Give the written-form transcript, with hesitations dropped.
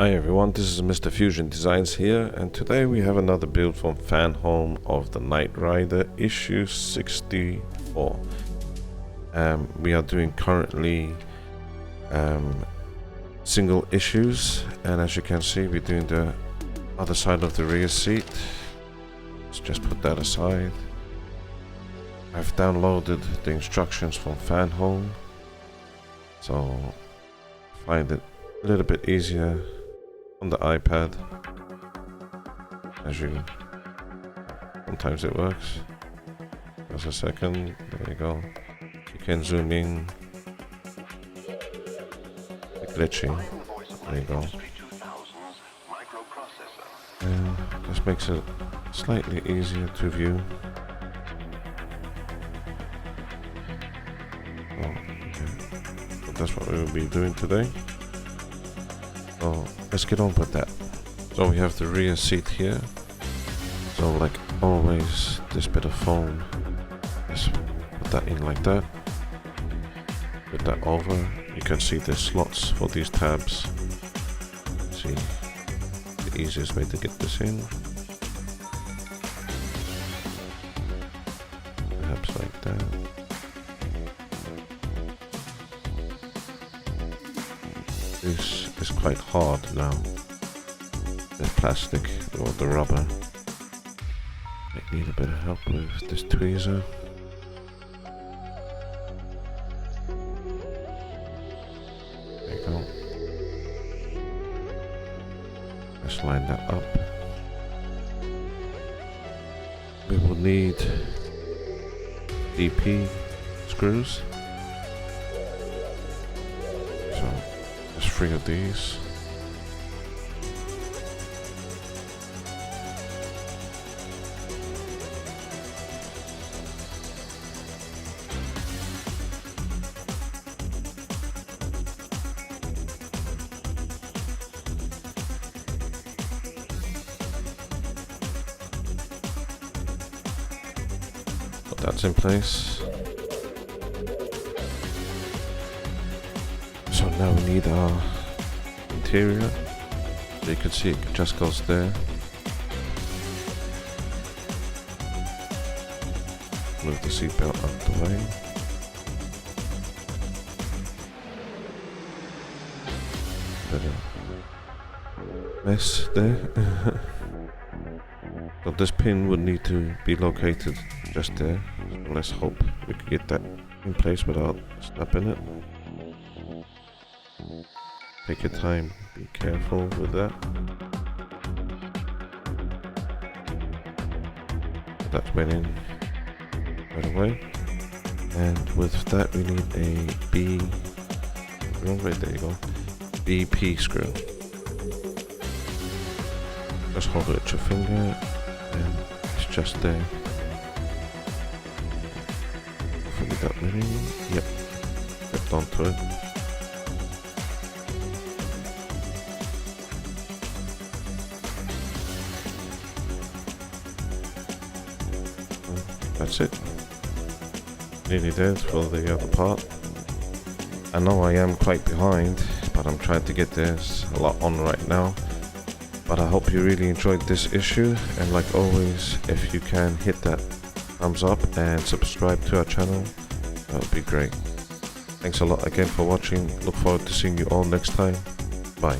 Hi everyone, this is Mr. Fusion Designs here, and today we have another build from Fan Home of the Knight Rider issue 64. We are doing currently single issues, and as you can see we're doing the other side of the rear seat. Let's just put that aside. I've downloaded the instructions from Fan Home, so find it a little bit easier on the iPad. Sometimes it works. Just a second, there you go. You can zoom in. It's glitching. There you go. And this makes it slightly easier to view. So that's what we will be doing today. So let's get on with that. So we have the rear seat here. So like always, this bit of foam, just put that in like that. Put that over. You can see the slots for these tabs. See the easiest way to get this in. Perhaps like that. This is quite hard now. The plastic or the rubber. I need a bit of help with this tweezer. There you go. Let's line that up. We will need DP screws. So there's 3 of these. That's in place. So now we need our interior. So you can see it just goes there. Move the seatbelt out the way. Bit of mess there. So this pin would need to be located just there. So let's hope we can get that in place without snapping it. Take your time, be careful with that. That went in right away. And with that we need a B, right there you go, BP screw. Just hold it with your finger and it's just there. Hopefully that many, yep, clipped onto it. That's it. Nearly there for the other part. I know I am quite behind, but I'm trying to get there. There's a lot on right now. But I hope you really enjoyed this issue, and like always, if you can hit that thumbs up and subscribe to our channel, that would be great. Thanks a lot again for watching. Look forward to seeing you all next time. Bye.